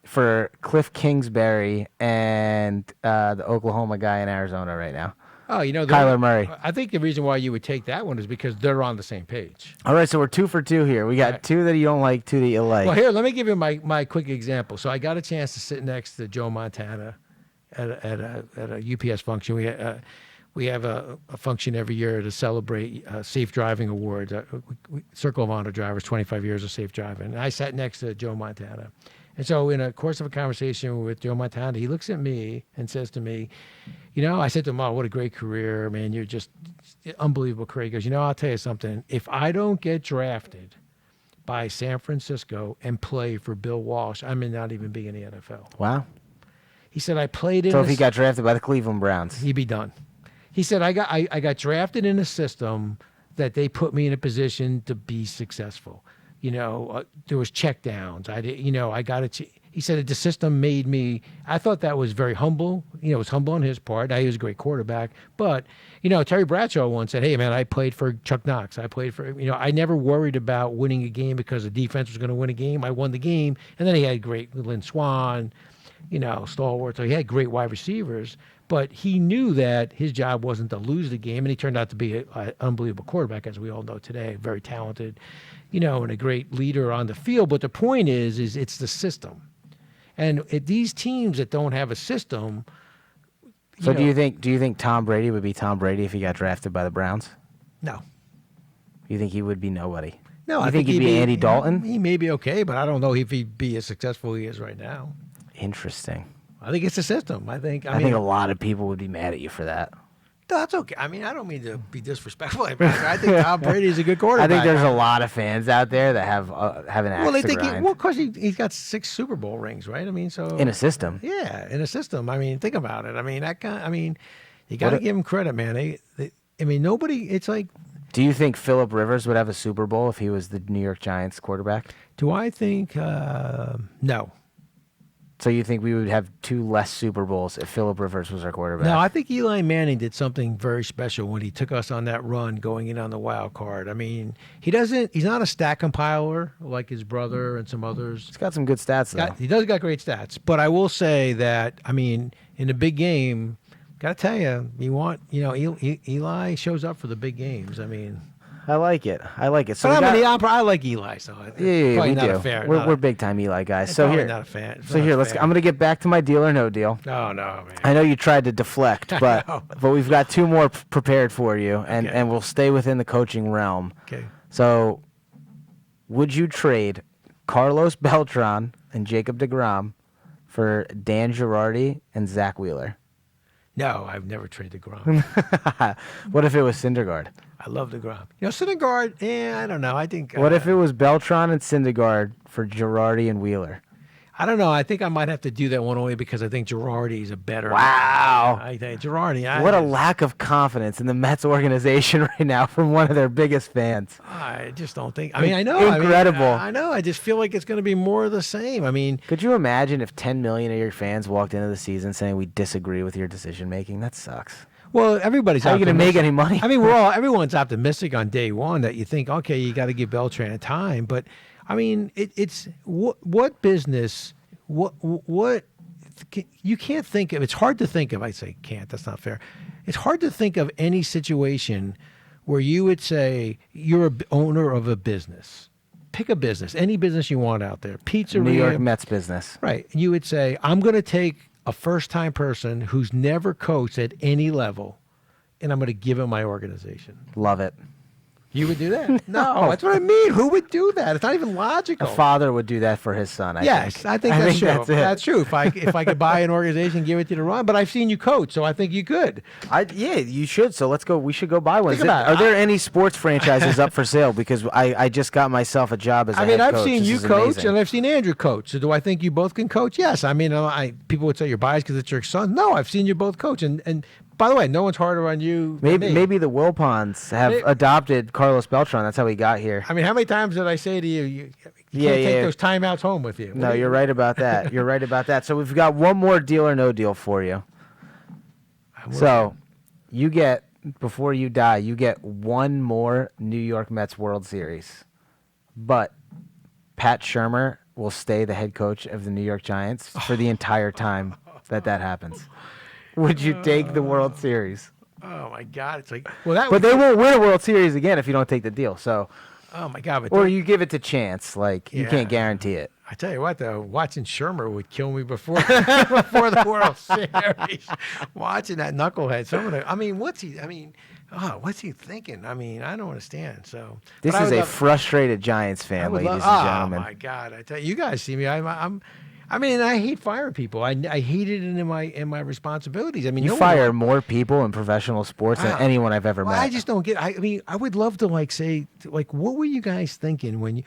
for Cliff Kingsbury and the Oklahoma guy in Arizona right now? Kyler Murray. I think the reason why you would take that one is because they're on the same page. All right, so we're 2 for 2 here. We got Right. 2 that you don't like, 2 that you like. Well, here, let me give you my quick example. So I got a chance to sit next to Joe Montana at a UPS function. We have a function every year to celebrate Safe Driving Awards. Circle of Honor drivers, 25 years of safe driving. And I sat next to Joe Montana. And so in a course of a conversation with Joe Montana, he looks at me and says to me, I said to him, oh, what a great career, man. You're just unbelievable career. He goes, I'll tell you something. If I don't get drafted by San Francisco and play for Bill Walsh, I may not even be in the NFL. Wow. He said, I played in So if he got drafted by the Cleveland Browns. he'd be done. He said, I got drafted in a system that they put me in a position to be successful. There was check downs. I got it. He said the system made me. I thought that was very humble. It was humble on his part. He was a great quarterback. But Terry Bradshaw once said, "Hey man, I played for Chuck Knox. I played for I never worried about winning a game because the defense was going to win a game. I won the game, and then he had great Lynn Swan, stalwart. So he had great wide receivers." But he knew that his job wasn't to lose the game, and he turned out to be an unbelievable quarterback, as we all know today. Very talented, and a great leader on the field. But the point is it's the system. And these teams that don't have a system. So do you think Tom Brady would be Tom Brady if he got drafted by the Browns? No. You think he would be nobody? No, You I think he'd be Andy Dalton? He may be okay, but I don't know if he'd be as successful as he is right now. Interesting. I think it's a system. I think I think a lot of people would be mad at you for that. That's okay. I mean, I don't mean to be disrespectful. I think Tom Brady is a good quarterback. I think there's a lot of fans out there that have an axe well, they to think grind well, of course he's got 6 Super Bowl rings, right? I mean, so in a system. yeah, in a system. I mean, think about it. I mean, that guy. I mean, you got to give him credit, man. I mean, nobody. It's like, Do you think Phillip Rivers would have a Super Bowl if he was the New York Giants quarterback? do I think? No. So you think we would have 2 less Super Bowls if Phillip Rivers was our quarterback? No, I think Eli Manning did something very special when he took us on that run going in on the wild card. I mean, he's not a stat compiler like his brother and some others. He's got some good stats though. He does got great stats, but I will say that, I mean, in a big game, got to tell you, Eli shows up for the big games. I mean, I like it. So but we got- I like Eli, so yeah, probably we not do. a fair. We're big time Eli guys. So probably here, not a fan. so here, I'm gonna get back to my deal or no deal. Oh no, man. I know you tried to deflect, but know. but we've got 2 more prepared for you, and Okay. and we'll stay within the coaching realm. Okay. So, would you trade Carlos Beltran and Jacob DeGrom for Dan Girardi and Zach Wheeler? No, I've never traded DeGrom. What if it was Syndergaard? I love DeGrom. Syndergaard, I don't know. I think. What if it was Beltran and Syndergaard for Girardi and Wheeler? I don't know. I think I might have to do that one only because I think Girardi is a better. Wow. I think Girardi. What a lack of confidence in the Mets organization right now from one of their biggest fans. I just don't think. I mean, I know. Incredible. I know. I just feel like it's going to be more of the same. I mean, Could you imagine if 10 million of your fans walked into the season saying we disagree with your decision making? That sucks. well, everybody's. How are you going to make optimistic. any money? I mean, everyone's optimistic on day one that you think, okay, you got to give Beltran a time, but I mean, it's what business, what you can't think of. It's hard to think of. I say can't. That's not fair. It's hard to think of any situation where you would say you're a owner of a business. Pick a business, any business you want out there. Pizzeria. New York Mets business. Right. You would say, I'm going to take a first-time person who's never coached at any level, and I'm going to give him my organization. Love it. You would do that? No, that's what I mean. Who would do that? It's not even A logical. father would do that for his son, I Yes, think. I think that's true. That's it. That's true. If I could buy an organization and give it to you to run, but I've seen you coach, so I think you could. Yeah, you should. So let's go. We should go buy one. Think about it. Are there any sports franchises up for sale? Because I just got myself a job as a I mean, head I've coach. seen This you is coach, amazing. and I've seen Andrew coach. So do I think you both can coach? Yes. I mean, people would say you're biased because it's your son. No, I've seen you both coach, and by the way, no one's harder on you. than me. Maybe the Wilpons have adopted Carlos Beltran. That's how he got here. I mean, how many times did I say to you, you can't Yeah, take yeah. those timeouts home with you? No, you're right about that. You're right about that. So we've got one more deal or no deal for you. So you get, before you die, you get one more New York Mets World Series. But Pat Shurmur will stay the head coach of the New York Giants for the entire time that happens. Would you take the World Series? Oh my God, it's like that. But they won't win a World Series again if you don't take the deal. So, Oh my God, but or you give it to chance. Like you Yeah. can't guarantee it. I tell you what, though, watching Shermer would kill me before before the World Series. Watching that knucklehead, I mean, what's he thinking? I mean, I don't understand. So This but I is would a love- frustrated Giants I fan, would ladies love- and gentlemen. Oh my God, I tell you, you guys see me. I mean, I hate firing people. I hate it in my responsibilities. I mean, You no one fire more people in professional sports than Ah. anyone I've ever Well, met. I just don't get. I mean, I would love to say what were you guys thinking when you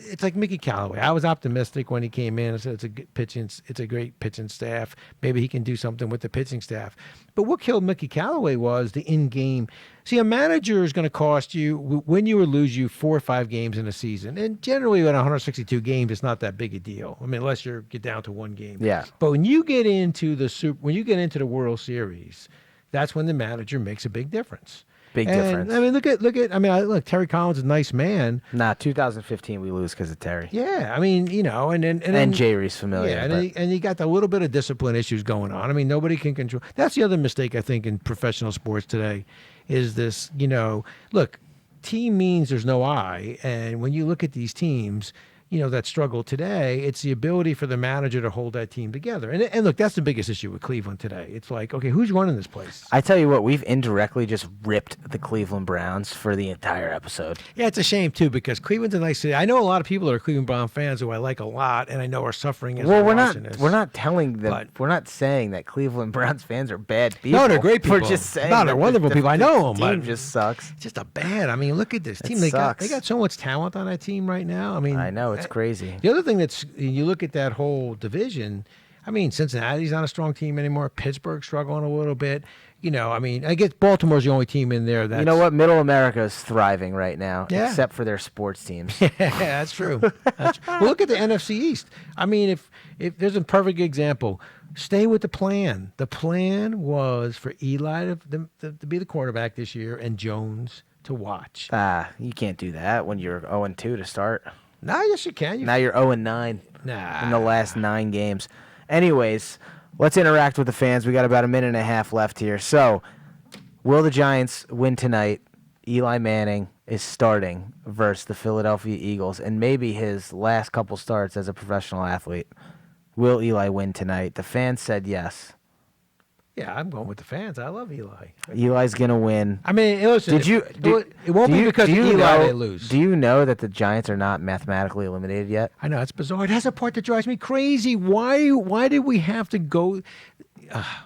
it's like Mickey Callaway. I was optimistic when he came in. I said it's a good pitching, it's a great pitching staff. Maybe he can do something with the pitching staff. But what killed Mickey Callaway was the in-game. See, a manager is going to cost you, win you or lose you, 4 or 5 games in a season. And generally, in 162 games, it's not that big a deal. I mean, unless you get down to 1 game. Yeah. But when you get into the World Series, that's when the manager makes a big difference. Big And, difference. I mean, look, Terry Collins is a nice man. Nah, 2015 we lose because of Terry. Yeah, I mean, and then And Jay Reese familiar. Yeah, but- and you got a little bit of discipline issues going on. I mean, nobody can control. That's the other mistake I think in professional sports today, is this. Look, team means there's no I, and when you look at these teams, that struggle today. It's the ability for the manager to hold that team together. And look, that's the biggest issue with Cleveland today. It's like, okay, who's running this place? I tell you what, we've indirectly just ripped the Cleveland Browns for the entire episode. Yeah, it's a shame too, because Cleveland's a nice city. I know a lot of people that are Cleveland Brown fans who I like a lot, and I know are suffering as Well, they're we're watching this. not telling them. But- We're not saying that Cleveland Browns fans are bad people. No, they're great people. We're just saying No, they're that wonderful people. I know 'em, Team but- just sucks. It's just a bad. I mean, look at this team. It They sucks. got so much talent on that team right now. I mean, I know it's crazy. The other thing that's you look at that whole division. I mean, Cincinnati's not a strong team anymore. Pittsburgh's struggling a little bit. I mean, I guess Baltimore's the only team in there that You know what? Middle America is thriving right now, Yeah. except for their sports teams. Yeah, that's true. Well, look at the NFC East. I mean, if there's a perfect example, stay with the plan. The plan was for Eli to be the quarterback this year and Jones to watch. You can't do that when you're 0-2 to start. No, yes, you can. Now you're 0-9 Nah. in the last 9 games. Anyways, let's interact with the fans. We got about a minute and a half left here. So, will the Giants win tonight? Eli Manning is starting versus the Philadelphia Eagles, and maybe his last couple starts as a professional athlete. Will Eli win tonight? The fans said yes. Yeah, I'm going with the fans. I love Eli. Eli's gonna win. I mean, listen. Did you? It won't be because of Eli they lose. Do you know that the Giants are not mathematically eliminated yet? I know it's bizarre. It has a part that drives me crazy. Why did we have to go?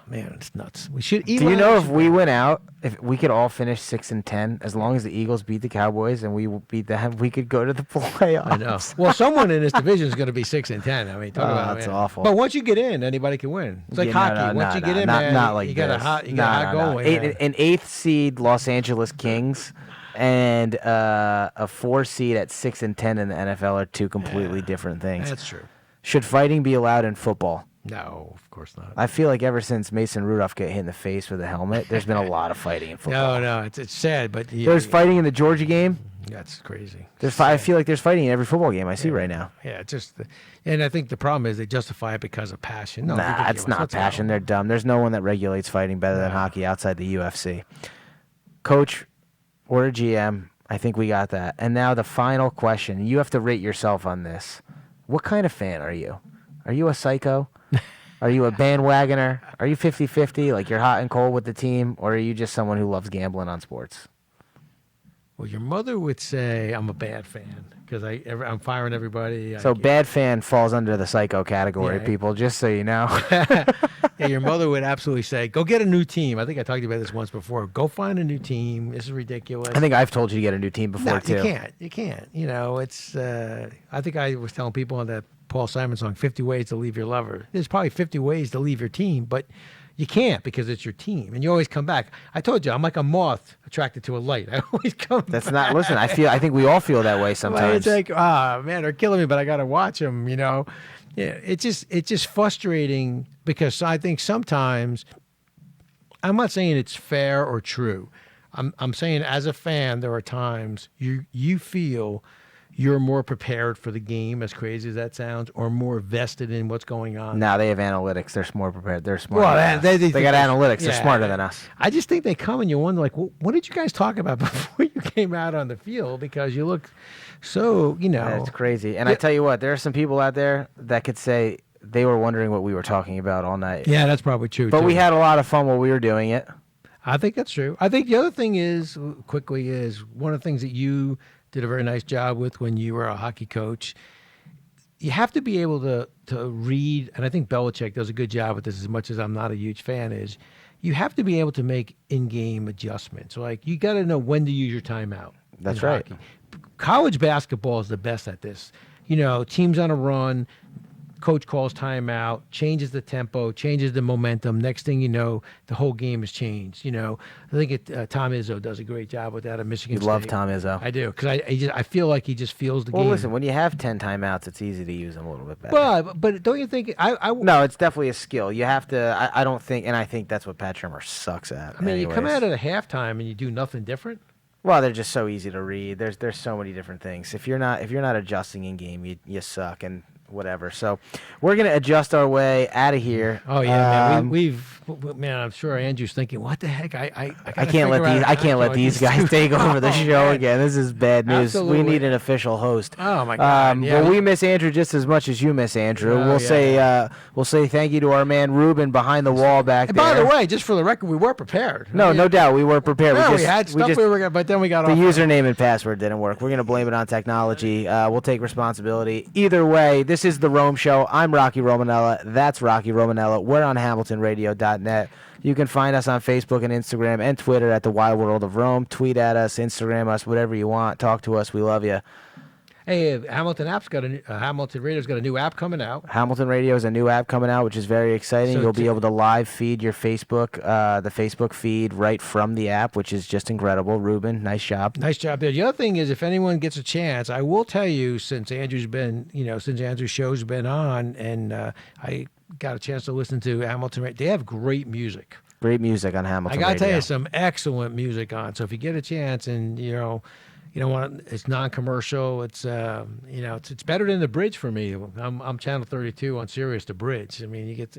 Man, it's nuts. We should. Do you know if we went out, if we could all finish 6-10, as long as the Eagles beat the Cowboys and we beat them, we could go to the playoffs. I know. Well, someone in this division is going to be 6-10. I mean, talk about that's man. awful. But once you get in, anybody can win. It's like Yeah, hockey. Once you get in, man, not like you got a this. hot, goal. man. An 8th seed Los Angeles Kings and a 4 seed at 6-10 in the NFL are two completely different things. That's true. Should fighting be allowed in football? No, of course not. I feel like ever since Mason Rudolph got hit in the face with a helmet, there's been a lot of fighting in football. No, it's sad, but There's fighting in the Georgia game. That's crazy. I feel like there's fighting in every football game I see right now. Yeah, it's just, and I think the problem is they justify it because of passion. No, Nah, ridiculous. it's not Let's passion. go. They're dumb. There's no one that regulates fighting better than hockey outside the UFC. Coach or a GM, I think we got that. And now the final question. You have to rate yourself on this. What kind of fan are you? Are you a psycho? Are you a bandwagoner? Are you 50-50, like you're hot and cold with the team? Or are you just someone who loves gambling on sports? Well, your mother would say I'm a bad fan because I'm firing everybody. So bad fan falls under the psycho category, Yeah. people, just so you know. Yeah, your mother would absolutely say, "Go get a new team." I think I talked to you about this once before. Go find a new team. This is ridiculous. I think I've told you to get a new team before, No, too. you can't. It's. I think I was telling people on that Paul Simon song, 50 Ways to Leave Your Lover. There's probably 50 ways to leave your team, but you can't because it's your team, and you always come back. I told you, I'm like a moth attracted to a light. I always come That's back. not. Listen, I think we all feel that way Like, sometimes. it's like, man, they're killing me, but I got to watch them, Yeah, it's just frustrating because I think sometimes, I'm not saying it's fair or true. I'm saying as a fan, there are times you feel you're more prepared for the game, as crazy as that sounds, or more vested in what's going on. Now they have analytics. They're more prepared. They're smarter. Well, than us. they They got analytics. They're yeah. smarter than us. I just think they come and you wonder, like, what did you guys talk about before you came out on the field? Because you look so, That's crazy. And I tell you what, there are some people out there that could say they were wondering what we were talking about all night. Yeah, that's probably true. But too. we had a lot of fun while we were doing it. I think that's true. I think the other thing is, quickly, is one of the things that you did a very nice job with when you were a hockey coach. You have to be able to read, and I think Belichick does a good job with this as much as I'm not a huge fan, is you have to be able to make in-game adjustments. Like, you got to know when to use your timeout. That's in right. hockey. College basketball is the best at this. Teams on a run, coach calls timeout, changes the tempo, changes the momentum. Next thing you know, the whole game has changed. I think Tom Izzo does a great job with that at Michigan You State. love Tom Izzo. I do, because I feel like he just feels the Well, game. listen, when you have 10 timeouts, it's easy to use them a little bit better. But don't you think No, it's definitely a skill. You have to. I don't think, and I think that's what Pat Trimmer sucks at. I mean, you come anyways. out at a halftime and you do nothing different. Well, they're just so easy to read. There's so many different things. If you're not adjusting in game, you suck. And whatever. So we're gonna adjust our way out of here. Oh yeah, man. Man, I'm sure Andrew's thinking, what the heck? I can't let these guys take over the show again. This is bad news. Absolutely. We need an official host. Oh my God. Well, we miss Andrew just as much as you miss Andrew. Oh, We'll say thank you to our man Ruben behind the wall back And there. by the way, just for the record, we were prepared. No doubt we were prepared. No, we had stuff we were gonna, but then we got the off. username and password didn't work. We're gonna blame it on technology. We'll take responsibility. Either way, this is the Rome Show. I'm Rocky Romanella. That's Rocky Romanella. We're on HamiltonRadio.net. You can find us on Facebook and Instagram and Twitter at the Wild World of Rome. Tweet at us, Instagram us, whatever you want. Talk to us. We love you. Hey, Hamilton Radio's got a new app coming out. Hamilton Radio is a new app coming out, which is very exciting. So You'll be able to live feed your Facebook, the Facebook feed right from the app, which is just incredible. Ruben, nice job. Nice job there. The other thing is, if anyone gets a chance, I will tell you, since Andrew's show's been on, and I got a chance to listen to Hamilton Radio, they have great music. Great music on Hamilton I got to Radio. tell you, some excellent music on. So if you get a chance, and you don't want it's non-commercial. It's it's better than the Bridge for me. I'm channel 32 on Sirius, the Bridge. I mean, you get.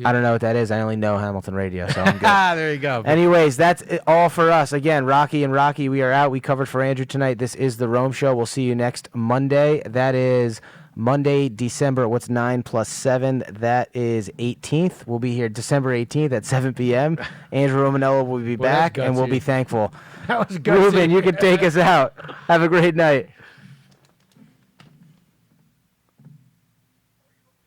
I don't know what that is. I only know Hamilton Radio, so I'm good. There you go. Anyways, that's it all for us. Again, Rocky and Rocky, we are out. We covered for Andrew tonight. This is the Rome Show. We'll see you next Monday. That is Monday, December, what's 9 plus 7? That is 18th. We'll be here December 18th at 7 p.m. Andrew Romanella will be back, and we'll be thankful. That was gutsy. Ruben, you can take us out. Have a great night.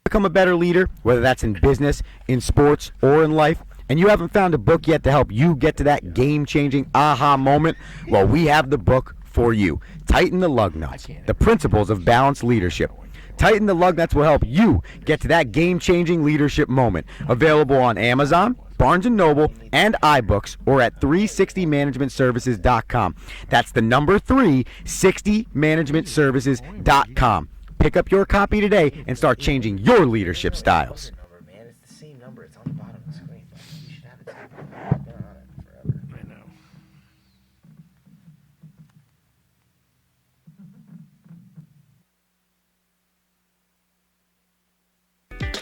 Become a better leader, whether that's in business, in sports, or in life, and you haven't found a book yet to help you get to that game-changing aha moment, well, we have the book for you. Tighten the Lug Nuts, the principles of balanced leadership. Tighten the Lug Nuts will help you get to that game-changing leadership moment. Available on Amazon, Barnes & Noble, and iBooks, or at 360managementservices.com. That's the number 360managementservices.com. Pick up your copy today and start changing your leadership styles. Man, it's the same number. It's on the bottom of the screen. You should have it saved. Been on it forever. I know.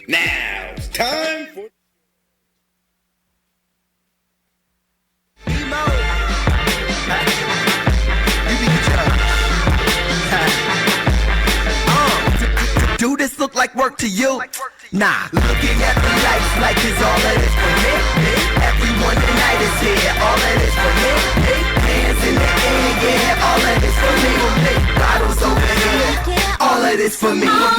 Now it's time for Emo. You be the judge. Do this look like work to you? Nah. Looking at the lights like it's all of this for me. Everyone tonight is here. All of this for me. Hands in the air, yeah. All of this for me. Bottles over here. All of this for me. All of